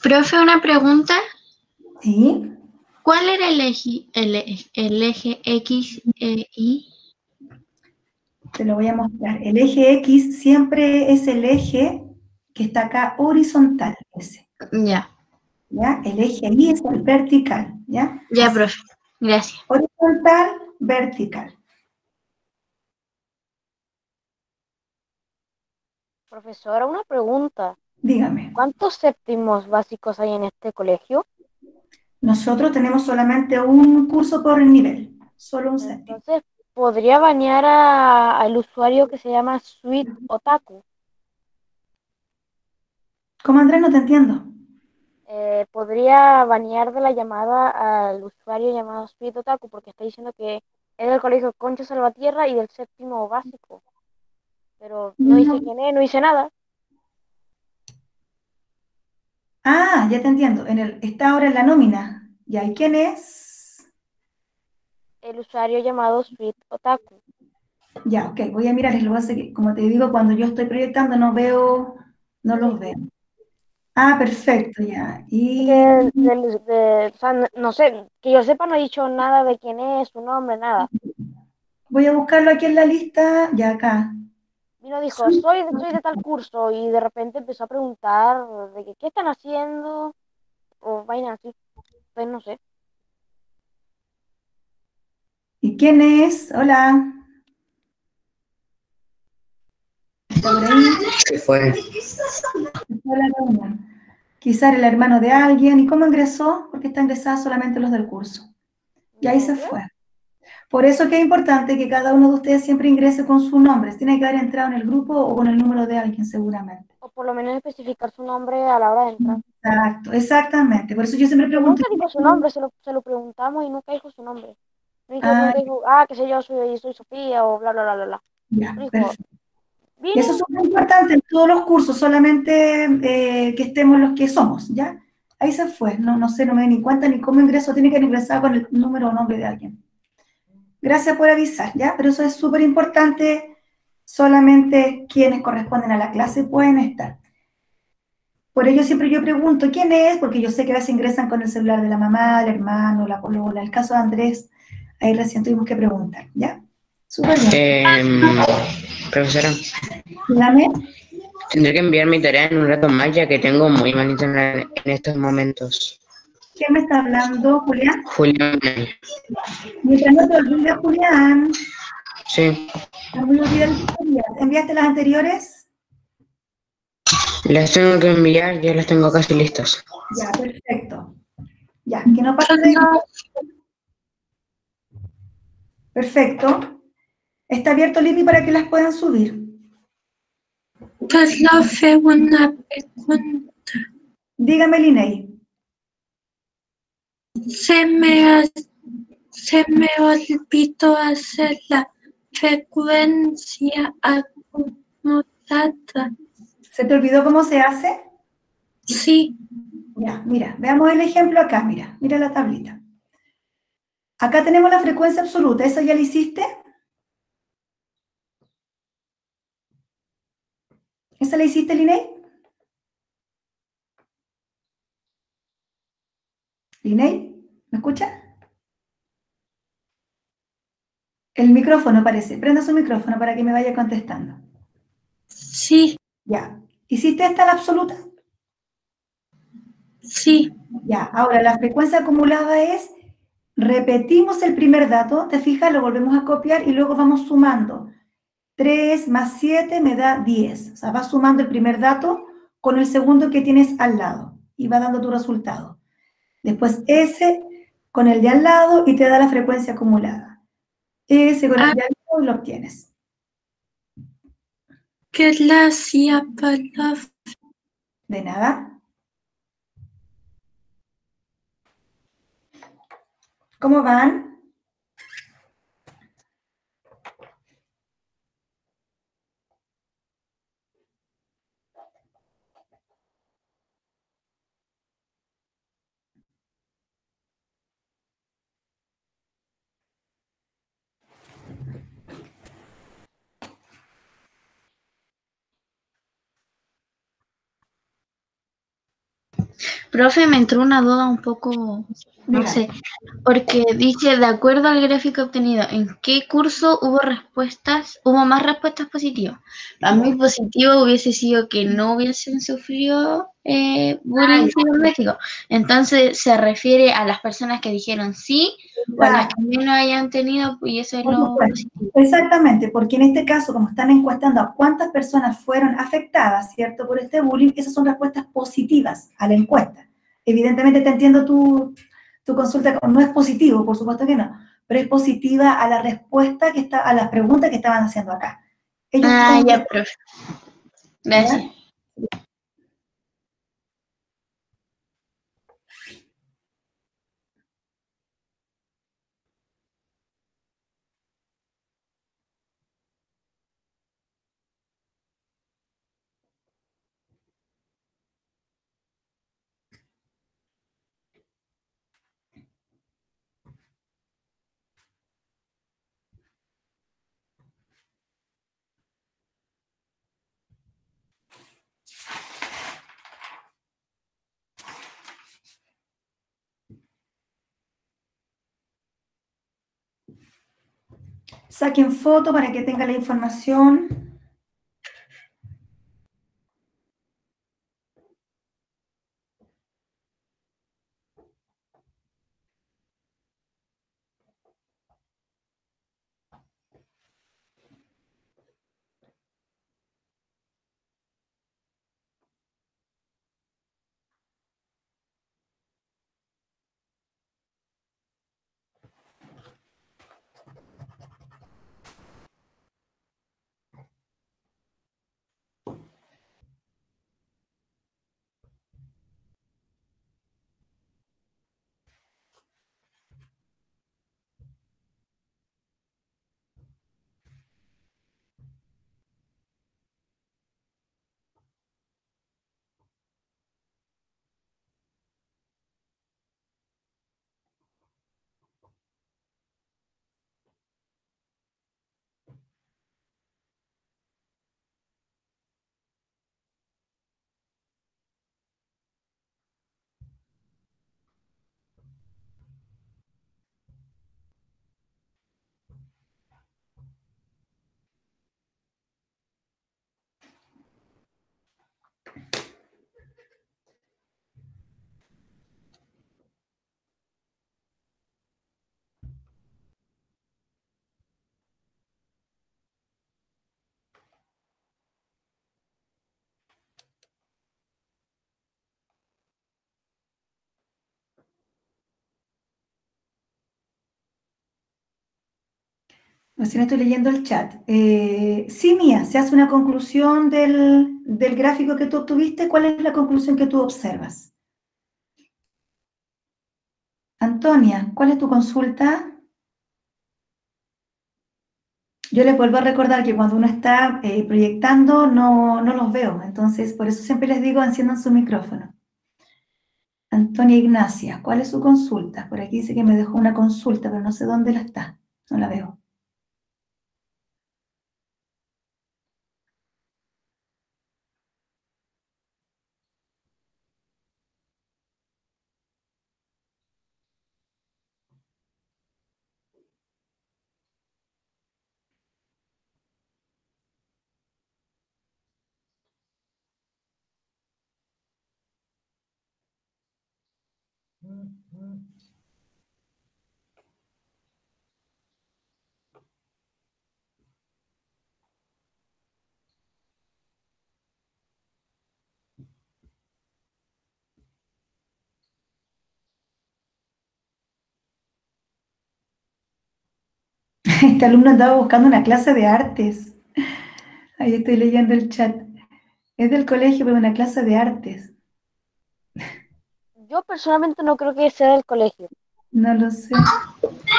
Profe, una pregunta. ¿Sí? ¿Cuál era el eje X e Y? Te lo voy a mostrar. El eje X siempre es el eje que está acá horizontal, ese, Ya, ¿ya? El eje Y es el vertical, ¿ya? ya, Así. profe. Gracias. Horizontal, vertical. Profesora, una pregunta. Dígame. ¿Cuántos séptimos básicos hay en este colegio? Nosotros tenemos solamente un curso por nivel, solo un séptimo. Entonces, ¿podría banear al usuario que se llama Sweet Otaku? ¿Cómo, Andrés? No te entiendo. ¿Podría banear de la llamada al usuario llamado Sweet Otaku? Porque está diciendo que es del colegio Concha Salvatierra y del séptimo básico. Pero no dice quién es, no dice nada. Ah, ya te entiendo. Está ahora en la nómina. ¿Ya? ¿Y quién es? El usuario llamado Sweet Otaku. Ya, ok. Voy a mirar. Lo que pasa es que, como te digo, cuando yo estoy proyectando no veo, no los veo. Ah, perfecto, ya. Y O sea, no sé, que yo sepa, no he dicho nada de quién es, su nombre, nada. voy a buscarlo aquí en la lista. Ya acá. Vino, dijo, soy de tal curso, y de repente empezó a preguntar de que qué están haciendo, o vaina así. Pues no sé. ¿Y quién es? Hola. ¿Está por ahí? Se fue. Hola, Luna. Quizá era el hermano de alguien. ¿Y cómo ingresó? Porque está ingresada solamente los del curso. Y ahí se fue. Por eso que es importante que cada uno de ustedes siempre ingrese con su nombre. Tiene que haber entrado en el grupo o con el número de alguien, seguramente. O por lo menos especificar su nombre a la hora de entrar. Exacto, exactamente. Por eso yo siempre Que pregunto. nunca dijo su nombre, se lo preguntamos y nunca dijo su nombre. Ah, Nunca dijo, qué sé yo, soy Sofía, o bla, bla, bla, bla, bla. ya, Dijo, perfecto. vine, Y eso es súper importante en todos los cursos, solamente que estemos los que somos, ¿ya? Ahí se fue. No sé, no me di ni cuenta ni cómo ingreso. Tiene que ingresar con el número o nombre de alguien. Gracias por avisar, ¿ya? Pero eso es súper importante. Solamente quienes corresponden a la clase pueden estar. Por ello siempre yo pregunto, ¿quién es? Porque yo sé que a veces ingresan con el celular de la mamá, del hermano, la polola. El caso de Andrés, ahí recién tuvimos que preguntar, ¿ya? Súper bien. Profesora, Dígame. tendré que enviar mi tarea en un rato más, ya que tengo muy mal internet en estos momentos. ¿Quién me está hablando, Julián? Julián. Mientras no te olvides, Julián. Sí. No me olvides las tareas. ¿Enviaste las anteriores? Las tengo que enviar, ya las tengo casi listas. Ya, perfecto. Ya, que no pase de ahí. Perfecto. Está abierto el IPI para que las puedan subir. Profe, una pregunta. Dígame, Linei. Se me olvidó hacer la frecuencia acomodada. ¿Se te olvidó cómo se hace? Sí. Ya, mira, veamos el ejemplo acá, mira la tablita. Acá tenemos la frecuencia absoluta, ¿eso ya lo hiciste? ¿Esa la hiciste, Linei? ¿Linei? ¿Me escucha? El micrófono parece. Prenda su micrófono para que me vaya contestando. Sí. Ya. ¿Hiciste esta la absoluta? Sí. Ya. Ahora, la frecuencia acumulada es, repetimos el primer dato, ¿te fijas? Lo volvemos a copiar y luego vamos sumando. 3 más 7 me da 10. O sea, vas sumando el primer dato con el segundo que tienes al lado y va dando tu resultado. Después S con el de al lado y te da la frecuencia acumulada. S con el de al lado y lo obtienes. Gracias, palabra. De nada. ¿Cómo van? Profe, me entró una duda un poco, no Dígame. sé, porque dice, de acuerdo al gráfico obtenido, ¿en qué curso hubo más respuestas positivas? A mí positivo hubiese sido que no hubiesen sufrido bullying cibernético. Entonces, ¿se refiere a las personas que dijeron sí o a las que menos hayan tenido? Y eso es Por lo supuesto. positivo. Exactamente, porque en este caso, como están encuestando a cuántas personas fueron afectadas, ¿cierto?, por este bullying, esas son respuestas positivas a la encuesta. Evidentemente te entiendo tu consulta, no es positivo, por supuesto que no, pero es positiva a la respuesta a las preguntas que estaban haciendo acá. Ellos Ya, profe. Gracias. ¿Ya? Saquen foto para que tenga la información. Recién estoy leyendo el chat. Sí, Mía, se hace una conclusión del gráfico que tú obtuviste. ¿Cuál es la conclusión que tú observas? Antonia, ¿cuál es tu consulta? Yo les vuelvo a recordar que cuando uno está proyectando no los veo, entonces por eso siempre les digo enciendan su micrófono. Antonia Ignacia, ¿cuál es su consulta? Por aquí dice que me dejó una consulta, pero no sé dónde la está, no la veo. Este alumno andaba buscando una clase de artes. Ahí estoy leyendo el chat. Es del colegio, pero una clase de artes. Yo personalmente no creo que sea del colegio. No lo sé.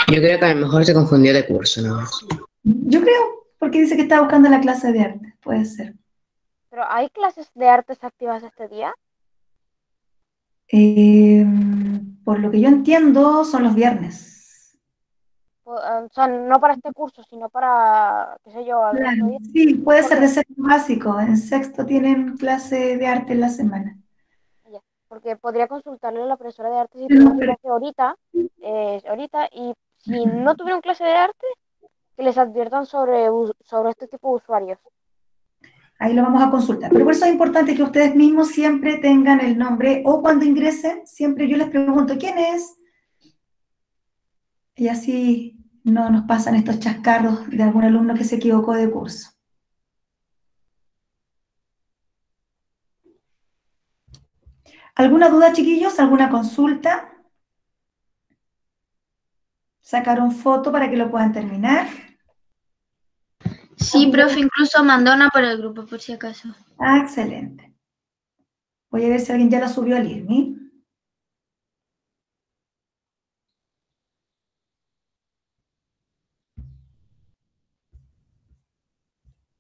Yo creo que a lo mejor se confundió de curso, ¿no? Yo creo, porque dice que estaba buscando la clase de artes. Puede ser. Pero ¿hay clases de artes activas este día? Por lo que yo entiendo, son los viernes. O sea, no para este curso, sino para, qué sé yo, algún otro Claro, día. sí, puede ser de Porque, sexto básico. En sexto tienen clase de arte en la semana. ya, porque podría consultarle a la profesora de arte si Pero tuvieron no, clase ahorita, y si no tuvieron clase de arte, que les adviertan sobre este tipo de usuarios. ahí lo vamos a consultar. Pero por eso es importante que ustedes mismos siempre tengan el nombre o cuando ingresen, siempre yo les pregunto, ¿quién es? Y así no nos pasan estos chascarros de algún alumno que se equivocó de curso. ¿Alguna duda, chiquillos? ¿Alguna consulta? ¿Sacaron foto para que lo puedan terminar? Sí, profe, incluso mandó una para el grupo, por si acaso. Ah, excelente. Voy a ver si alguien ya la subió al IRMI.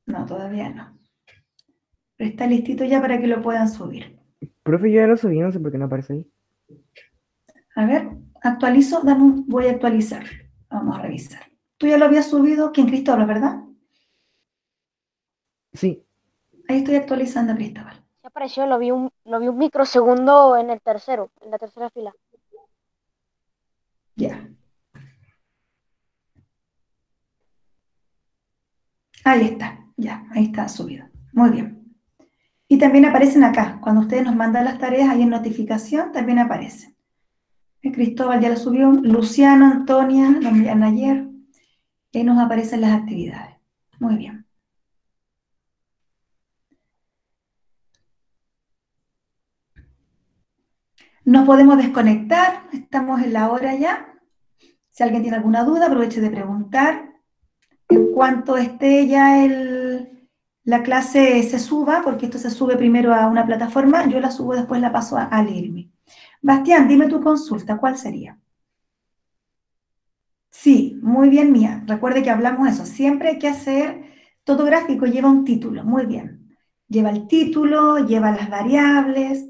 No, todavía no. Pero está listito ya para que lo puedan subir. Profe, yo ya lo subí, no sé por qué no aparece ahí. A ver, actualizo, voy a actualizar. Vamos a revisar. Tú ya lo habías subido, ¿quién? Cristóbal, ¿verdad? Sí. Ahí estoy actualizando, Cristóbal. Se apareció, lo vi un microsegundo en la tercera fila. Ya. Ahí está, ya, ahí está subido. Muy bien. Y también aparecen acá. Cuando ustedes nos mandan las tareas, ahí en notificación también aparecen. Cristóbal ya lo subió, Luciano, Antonia, lo enviaron ayer. Ahí nos aparecen las actividades. Muy bien. Nos podemos desconectar, estamos en la hora ya. Si alguien tiene alguna duda, aproveche de preguntar. En cuanto esté ya la clase se suba, porque esto se sube primero a una plataforma, yo la subo, después la paso al IRMI. Bastián, dime tu consulta, ¿cuál sería? Sí, muy bien, Mía. Recuerde que hablamos de eso. Siempre hay que hacer, todo gráfico lleva un título, muy bien. Lleva el título, lleva las variables,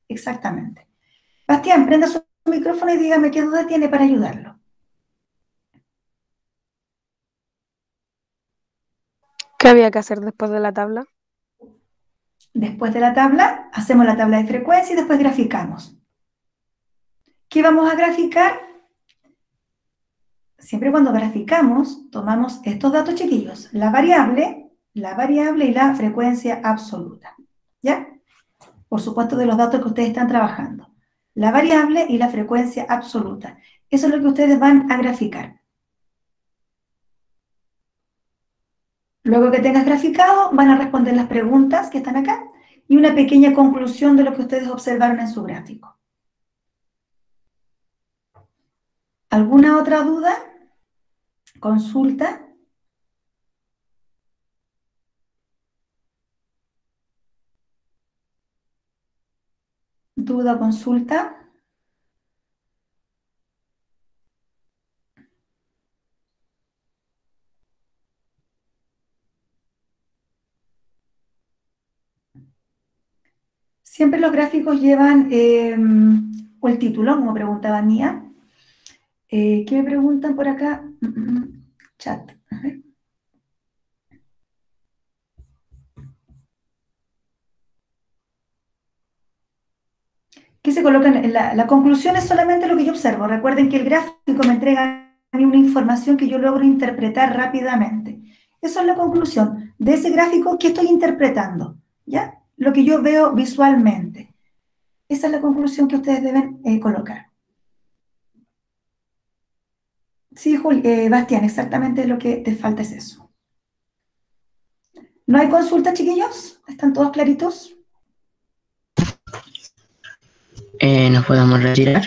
exactamente. Bastián, prenda su micrófono y dígame qué duda tiene para ayudarlo. ¿Qué había que hacer después de la tabla? Después de la tabla, hacemos la tabla de frecuencia y después graficamos. ¿Qué vamos a graficar? Siempre cuando graficamos, tomamos estos datos chiquillos, la variable y la frecuencia absoluta. ¿Ya? Por supuesto, de los datos que ustedes están trabajando. La variable y la frecuencia absoluta. Eso es lo que ustedes van a graficar. Luego que tengas graficado, van a responder las preguntas que están acá y una pequeña conclusión de lo que ustedes observaron en su gráfico. ¿Alguna otra duda? ¿Consulta? ¿Duda o consulta? Siempre los gráficos llevan o el título, como preguntaba Mía. ¿Qué me preguntan por acá? Chat. A ver. ¿Qué se coloca en la conclusión? Es solamente lo que yo observo. Recuerden que el gráfico me entrega a mí una información que yo logro interpretar rápidamente. Esa es la conclusión de ese gráfico que estoy interpretando, ¿ya? Lo que yo veo visualmente. Esa es la conclusión que ustedes deben colocar. Sí, Bastián, exactamente lo que te falta es eso. ¿No hay consulta, chiquillos? ¿Están todos claritos? ¿Nos podemos retirar?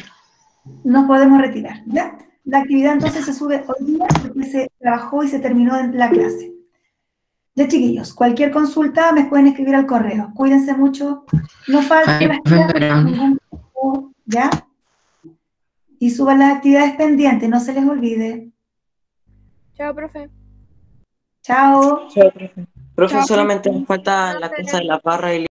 Nos podemos retirar, ¿ya? La actividad entonces se sube hoy día porque se trabajó y se terminó en la clase. Ya, chiquillos, cualquier consulta me pueden escribir al correo. Cuídense mucho. No falten las clases, ningún grupo, ¿ya? Y suban las actividades pendientes, no se les olvide. Chao, profe. Chao. Chao, profe. Profe, Chao, solamente profe. nos falta la cosa de la barra y